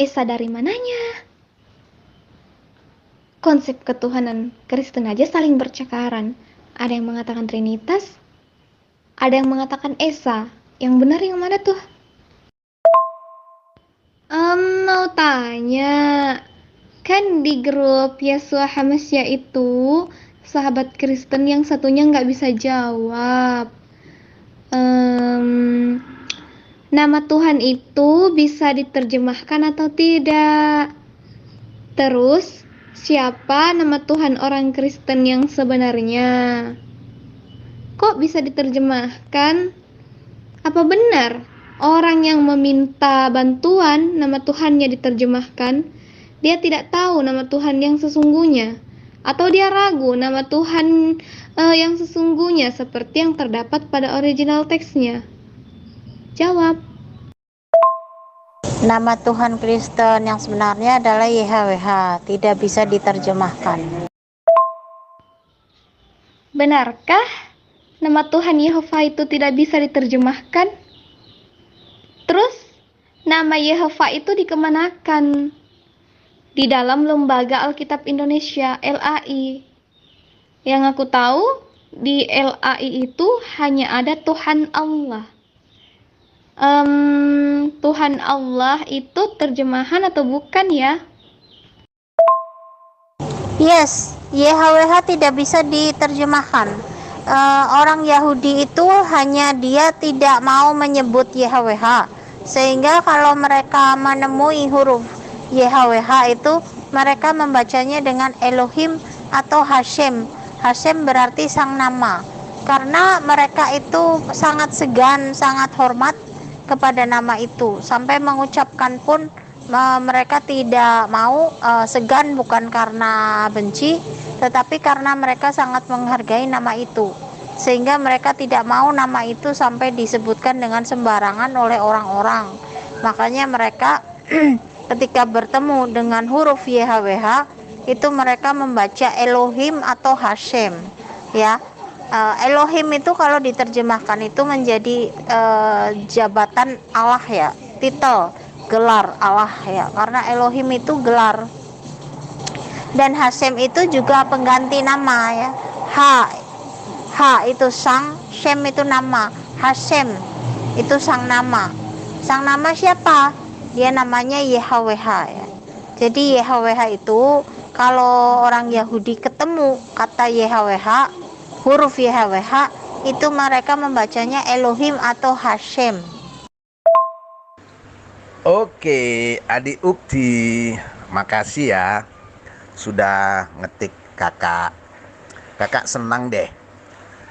Esa dari mananya? Konsep ketuhanan Kristen aja saling bercakaran. Ada yang mengatakan Trinitas, ada yang mengatakan Esa. Yang benar yang mana tuh? Mau tanya. Kan di grup Yesua Hamasya itu, sahabat Kristen yang satunya nggak bisa jawab. Nama Tuhan itu bisa diterjemahkan atau tidak? Terus, siapa nama Tuhan orang Kristen yang sebenarnya? Kok bisa diterjemahkan? Apa benar orang yang meminta bantuan nama Tuhannya diterjemahkan, dia tidak tahu nama Tuhan yang sesungguhnya? Atau dia ragu nama Tuhan yang sesungguhnya seperti yang terdapat pada original teksnya? Jawab. Nama Tuhan Kristen yang sebenarnya adalah YHWH, tidak bisa diterjemahkan. Benarkah nama Tuhan Yehova itu tidak bisa diterjemahkan? Terus, nama Yehova itu dikemanakan? Di dalam Lembaga Alkitab Indonesia, LAI. Yang aku tahu, di LAI itu hanya ada Tuhan Allah. Tuhan Allah itu terjemahan atau bukan ya? Yes, YHWH tidak bisa diterjemahkan. Orang Yahudi itu hanya dia tidak mau menyebut YHWH, sehingga kalau mereka menemui huruf YHWH itu mereka membacanya dengan Elohim atau Hashem. Hashem berarti sang nama, karena mereka itu sangat segan, sangat hormat kepada nama itu, sampai mengucapkan pun mereka tidak mau, segan bukan karena benci, tetapi karena mereka sangat menghargai nama itu, sehingga mereka tidak mau nama itu sampai disebutkan dengan sembarangan oleh orang-orang. Makanya mereka ketika bertemu dengan huruf YHWH itu mereka membaca Elohim atau Hashem, ya. Elohim itu kalau diterjemahkan itu menjadi jabatan Allah, ya, titel, gelar Allah, ya, karena Elohim itu gelar. Dan Hashem itu juga pengganti nama, ya. Ha itu sang, Shem itu nama. Hashem itu sang nama. Sang nama siapa? Dia namanya YHWH, ya. Jadi YHWH itu kalau orang Yahudi ketemu kata YHWH, huruf YHWH, itu mereka membacanya Elohim atau Hashem. Oke, Adik Ukti, makasih ya sudah ngetik kakak. Kakak senang deh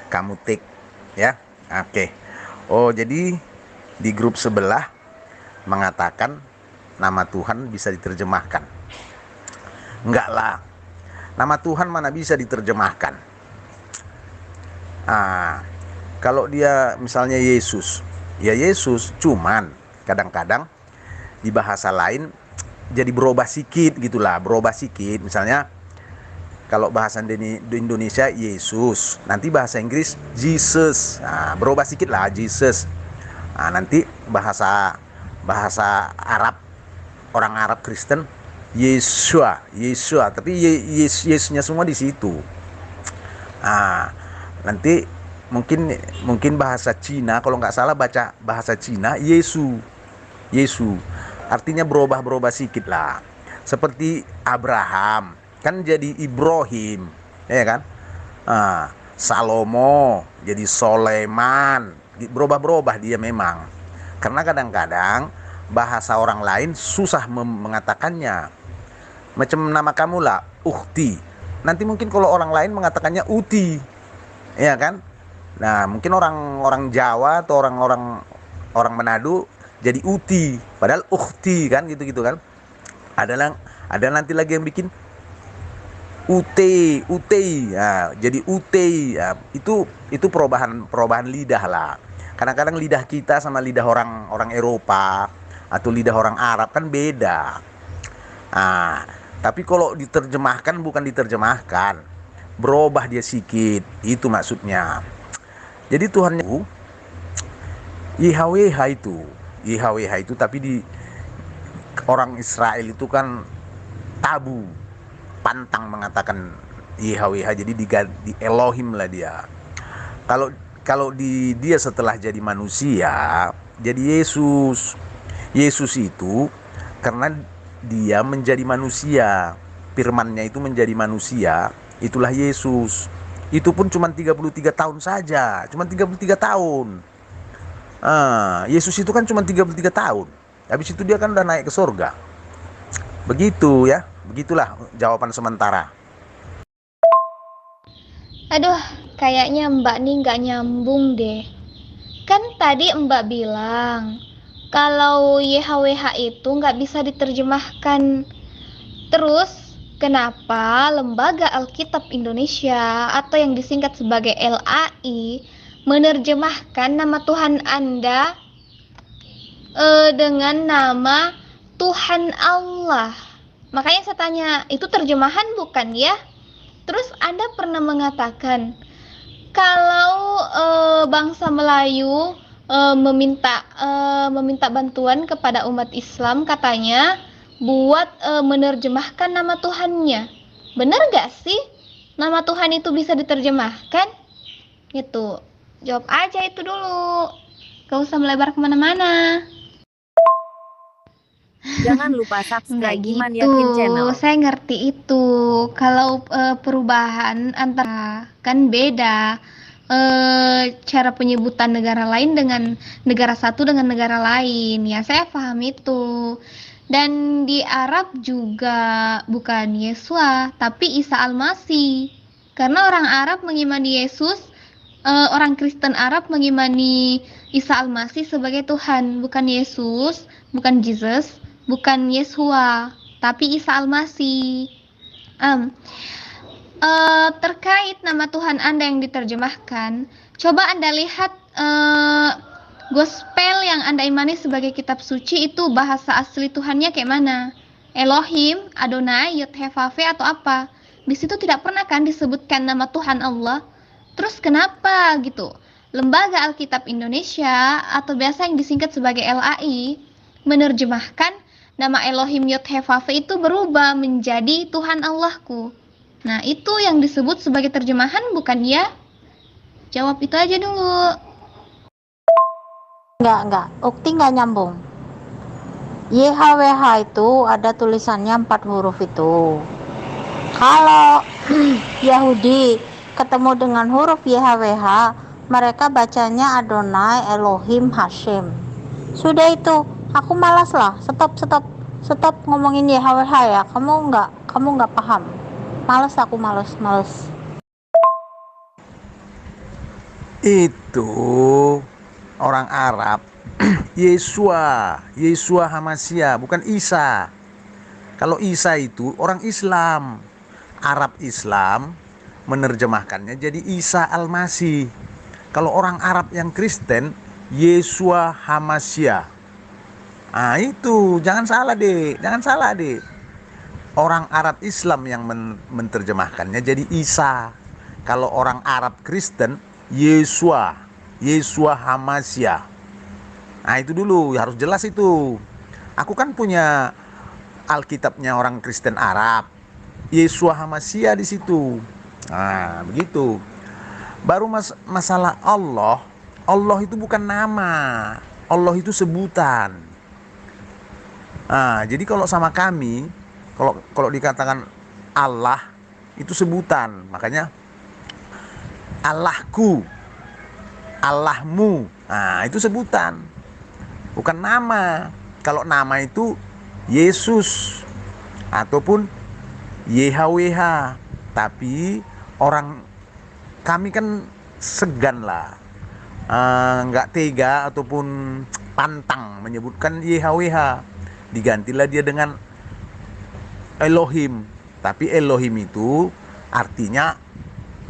kamu tik ya. Oke. Oh, jadi di grup sebelah mengatakan nama Tuhan bisa diterjemahkan. Enggak lah. Nama Tuhan mana bisa diterjemahkan? Kalau dia misalnya Yesus, ya Yesus, cuman kadang-kadang di bahasa lain jadi berubah sedikit gitulah, berubah sedikit. Misalnya kalau bahasa di Indonesia Yesus, nanti bahasa Inggris Jesus, berubah sedikit lah Jesus. Nanti bahasa Arab, orang Arab Kristen Yesua, tapi Yesusnya semua di situ. Nanti mungkin bahasa Cina, kalau nggak salah baca bahasa Cina Yesu, artinya berubah sedikit lah. Seperti Abraham kan jadi Ibrahim, ya kan? Salomo jadi Soleman, berubah dia memang, karena kadang-kadang bahasa orang lain susah mengatakannya. Macam nama kamu lah, Ukti, nanti mungkin kalau orang lain mengatakannya Uti, ya kan? Nah, mungkin orang Jawa atau orang Manado jadi Uti, padahal Ukti kan, gitu kan. Ada nanti lagi yang bikin Ute, ya, jadi Ute, ya, itu perubahan lidah lah. Kadang-kadang lidah kita sama lidah orang Eropa atau lidah orang Arab kan beda. Tapi kalau diterjemahkan bukan diterjemahkan, berubah dia sedikit, itu maksudnya. Jadi Tuhan YHWH itu tapi orang Israel itu kan tabu, pantang mengatakan YHWH, jadi diganti Elohim lah dia. Kalau kalau dia setelah jadi manusia, jadi Yesus. Yesus itu karena dia menjadi manusia, firman-Nya itu menjadi manusia, itulah Yesus. Itu pun cuma 33 tahun saja, cuma 33 tahun. Yesus itu kan cuma 33 tahun. Habis itu dia kan udah naik ke surga. Begitu ya, begitulah jawaban sementara. Aduh, kayaknya Mbak nih nggak nyambung deh. Kan tadi Mbak bilang kalau YHWH itu nggak bisa diterjemahkan. Terus, kenapa Lembaga Alkitab Indonesia atau yang disingkat sebagai LAI menerjemahkan nama Tuhan Anda dengan nama Tuhan Allah? Makanya saya tanya, itu terjemahan bukan ya? Terus Anda pernah mengatakan kalau bangsa Melayu meminta bantuan kepada umat Islam, katanya buat menerjemahkan nama Tuhannya. Benar gak sih nama Tuhan itu bisa diterjemahkan? Gitu. Jawab aja itu dulu. Gak usah melebar kemana-mana. Jangan lupa subscribe Nggak Iman gitu, Yakin Channel. saya ngerti itu. Kalau perubahan antara kan beda. Cara penyebutan negara lain dengan negara satu dengan negara lain, ya saya paham itu. Dan di Arab juga bukan Yesua tapi Isa Al-Masih, karena orang Arab mengimani Yesus, orang Kristen Arab mengimani Isa Al-Masih sebagai Tuhan, bukan Yesus, bukan Jesus, bukan Yesua, tapi Isa Al-Masih. Terkait nama Tuhan Anda yang diterjemahkan, coba Anda lihat Gospel yang Anda imani sebagai kitab suci itu bahasa asli Tuhannya kayak mana? Elohim, Adonai, Yod-Heh-Vav-He atau apa? Di situ tidak pernah kan disebutkan nama Tuhan Allah. Terus kenapa gitu? Lembaga Alkitab Indonesia atau biasa yang disingkat sebagai LAI menerjemahkan nama Elohim Yod-Heh-Vav-He itu berubah menjadi Tuhan Allahku. Nah, itu yang disebut sebagai terjemahan bukan ya? Jawab itu aja dulu. Enggak. Ukti nggak nyambung. YHWH itu ada tulisannya 4 huruf itu. Kalau Yahudi ketemu dengan huruf YHWH, mereka bacanya Adonai, Elohim, Hashem. Sudah itu, aku malas lah. Stop ngomongin YHWH ya. Kamu nggak paham. Males. Itu orang Arab Yesua Hamasia, bukan Isa. Kalau Isa itu orang Islam, Arab Islam menerjemahkannya jadi Isa Al-Masih. Kalau orang Arab yang Kristen, Yesua Hamasia. Itu jangan salah deh. Orang Arab Islam yang menerjemahkannya jadi Isa. Kalau orang Arab Kristen, Yesua Hamasia. Itu dulu harus jelas itu. Aku kan punya Alkitabnya orang Kristen Arab, Yesua Hamasia di situ. Begitu. Baru masalah Allah itu bukan nama, Allah itu sebutan. Jadi kalau sama kami, kalau dikatakan Allah itu sebutan, makanya Allahku, Allahmu, itu sebutan, bukan nama. Kalau nama itu Yesus ataupun YHWH, tapi orang kami kan segan lah, nggak tega ataupun pantang menyebutkan YHWH, digantilah dia dengan Elohim. Tapi Elohim itu artinya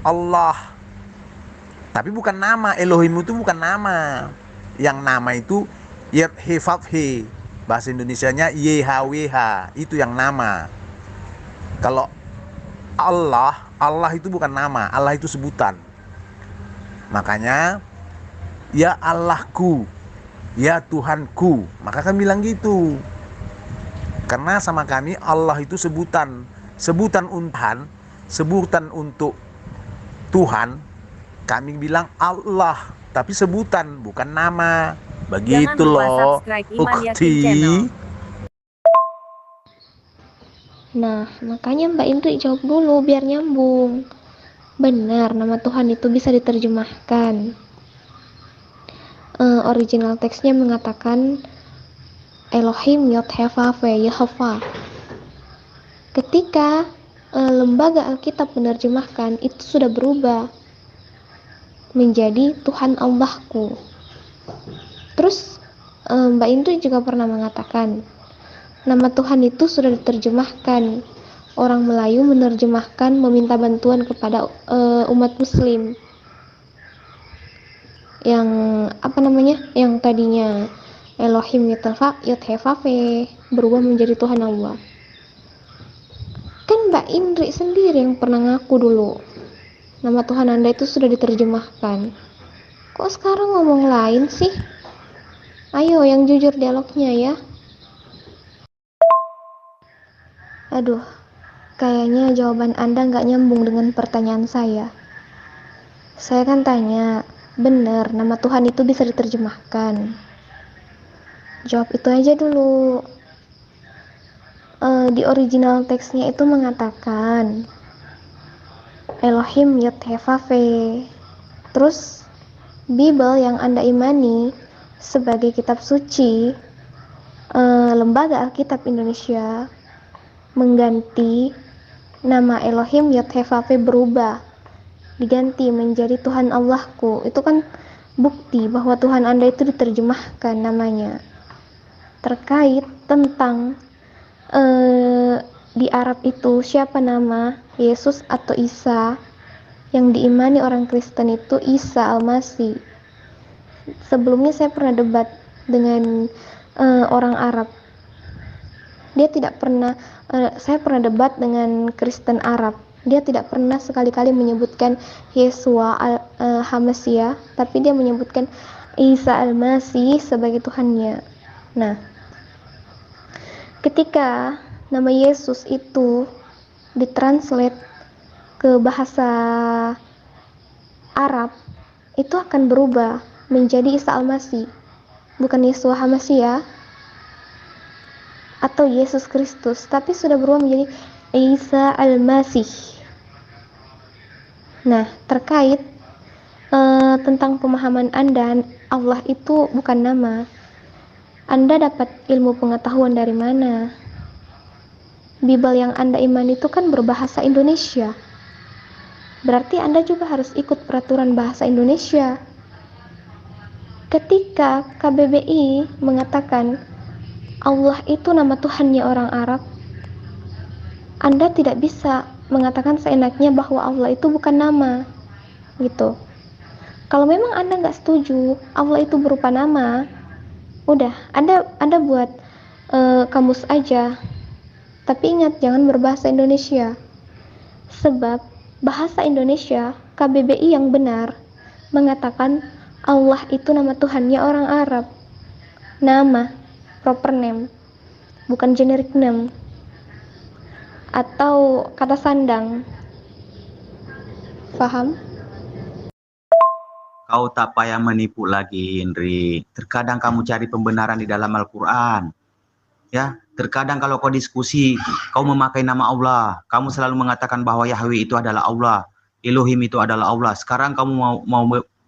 Allah, tapi bukan nama. Elohim itu bukan nama. Yang nama itu Yod-Heh-Vav-He, bahasa Indonesianya YHWH, itu yang nama. Kalau Allah itu bukan nama, Allah itu sebutan. Makanya ya Allahku, ya Tuhanku, maka kan bilang gitu. Karena sama kami Allah itu sebutan untuk Tuhan, kami bilang Allah, tapi sebutan bukan nama. Jangan Begitu lupa loh, subscribe Iman Yakin Ukti. Channel. Nah, makanya Mbak Indri jawab dulu biar nyambung. Benar, nama Tuhan itu bisa diterjemahkan. Original teksnya mengatakan Elohim Yod-Heh-Vav-Veh, Yehova. Ketika lembaga Alkitab menerjemahkan, itu sudah berubah menjadi Tuhan Allahku. Terus Mbak Indri juga pernah mengatakan nama Tuhan itu sudah diterjemahkan. Orang Melayu menerjemahkan meminta bantuan kepada umat Muslim yang yang tadinya Elohim Yod-Heh-Vav-Veh berubah menjadi Tuhan Allah. Kan Mbak Indri sendiri yang pernah ngaku dulu nama Tuhan Anda itu sudah diterjemahkan. Kok sekarang ngomong lain sih? Ayo yang jujur dialognya ya. Aduh, kayaknya jawaban Anda nggak nyambung dengan pertanyaan saya. Saya kan tanya, benar nama Tuhan itu bisa diterjemahkan? Jawab itu aja dulu. Di original teksnya itu mengatakan Elohim Yod-Heh-Vav-Veh. Terus Bible yang Anda imani sebagai kitab suci, lembaga Alkitab Indonesia mengganti nama Elohim Yod-Heh-Vav-Veh, berubah diganti menjadi Tuhan Allahku. Itu kan bukti bahwa Tuhan Anda itu diterjemahkan namanya. Terkait tentang di Arab itu siapa nama Yesus atau Isa, yang diimani orang Kristen itu Isa Al-Masih. Sebelumnya saya pernah debat dengan orang Arab. Saya pernah debat dengan Kristen Arab. Dia tidak pernah sekali-kali menyebutkan Yesua Al-Hamasiah, tapi dia menyebutkan Isa Al-Masih sebagai Tuhannya. Nah, ketika nama Yesus itu ditranslate ke bahasa Arab, itu akan berubah menjadi Isa Al-Masih, bukan Yesua Hamasiah atau Yesus Kristus, tapi sudah berubah menjadi Isa Al-Masih. Nah, terkait tentang pemahaman Anda, Allah itu bukan nama. Anda dapat ilmu pengetahuan dari mana? Bible yang Anda imani itu kan berbahasa Indonesia. Berarti Anda juga harus ikut peraturan bahasa Indonesia. Ketika KBBI mengatakan Allah itu nama Tuhannya orang Arab, Anda tidak bisa mengatakan seenaknya bahwa Allah itu bukan nama, gitu. Kalau memang Anda nggak setuju Allah itu berupa nama, udah Anda buat kamus aja. Tapi ingat, jangan berbahasa Indonesia. Sebab bahasa Indonesia, KBBI yang benar mengatakan Allah itu nama Tuhannya orang Arab. Nama, proper name, bukan generic name atau kata sandang. Paham? Kau tak payah menipu lagi, Indri. Terkadang kamu cari pembenaran di dalam Al-Quran. Ya, terkadang kalau kau diskusi, kau memakai nama Allah. Kamu selalu mengatakan bahwa Yahweh itu adalah Allah, Elohim itu adalah Allah. Sekarang kamu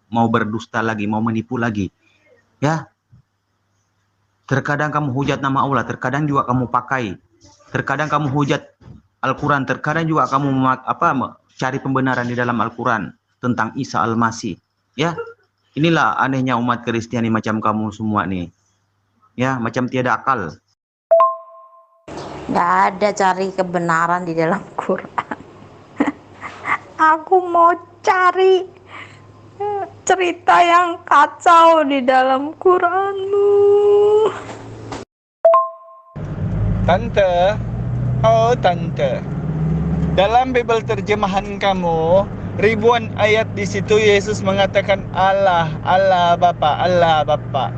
mau berdusta lagi, mau menipu lagi. Ya, terkadang kamu hujat nama Allah, terkadang juga kamu pakai. Terkadang kamu hujat Al-Quran, terkadang juga kamu cari pembenaran di dalam Al-Quran tentang Isa Al-Masih. Ya, inilah anehnya umat Kristiani macam kamu semua nih. Ya, macam tiada akal. Nggak ada cari kebenaran di dalam Quran. Aku mau cari cerita yang kacau di dalam Quranmu. Tante, oh tante, dalam Bible terjemahan kamu, ribuan ayat di situ Yesus mengatakan Allah, Allah Bapa, Allah Bapa.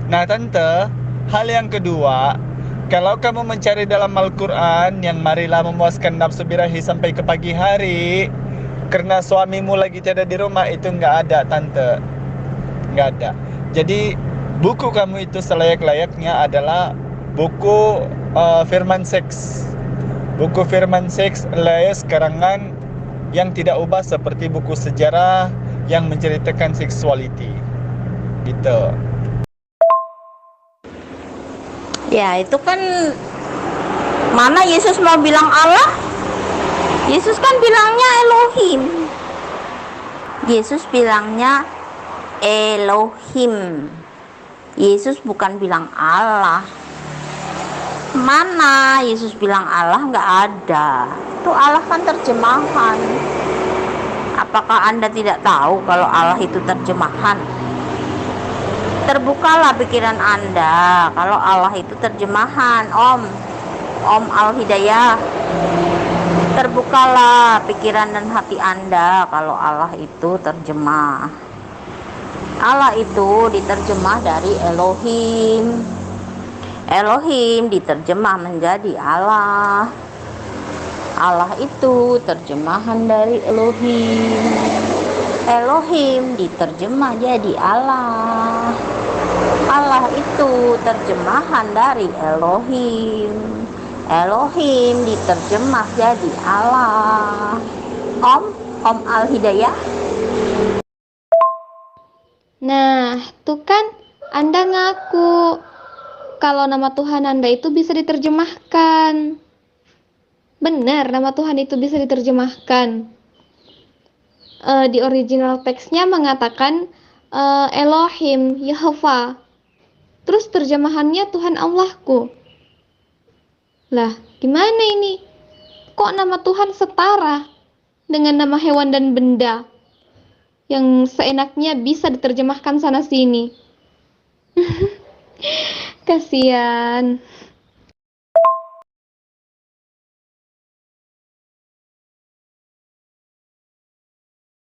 Nah tante, hal yang kedua, Kalau kamu mencari dalam Al-Quran yang marilah memuaskan nafsu birahi sampai ke pagi hari karena suamimu lagi tiada di rumah, itu nggak ada tante, nggak ada. Jadi buku kamu itu selayak-layaknya adalah buku firman seks. Buku firman seks alias karangan yang tidak ubah seperti buku sejarah yang menceritakan seksualiti. Gitu. Ya, itu kan mana Yesus mau bilang Allah? Yesus kan bilangnya Elohim. Yesus bilangnya Elohim. Yesus bukan bilang Allah. Mana Yesus bilang Allah? Nggak ada. Itu Allah kan terjemahan. Apakah Anda tidak tahu kalau Allah itu terjemahan? Terbukalah pikiran Anda kalau Allah itu terjemahan. Om Al-Hidayah, terbukalah pikiran dan hati Anda kalau Allah itu terjemah. Allah itu diterjemah dari Elohim. Elohim diterjemah menjadi Allah. Allah itu terjemahan dari Elohim. Elohim diterjemah jadi Allah. Allah itu terjemahan dari Elohim. Elohim diterjemah jadi Allah. Om Al-Hidayah. Nah, tuh kan Anda ngaku kalau nama Tuhan Anda itu bisa diterjemahkan. Benar, nama Tuhan itu bisa diterjemahkan. Di original teksnya mengatakan Elohim, Yehova. Terus terjemahannya Tuhan Allahku. Lah, gimana ini? Kok nama Tuhan setara dengan nama hewan dan benda yang seenaknya bisa diterjemahkan sana sini? Kasihan.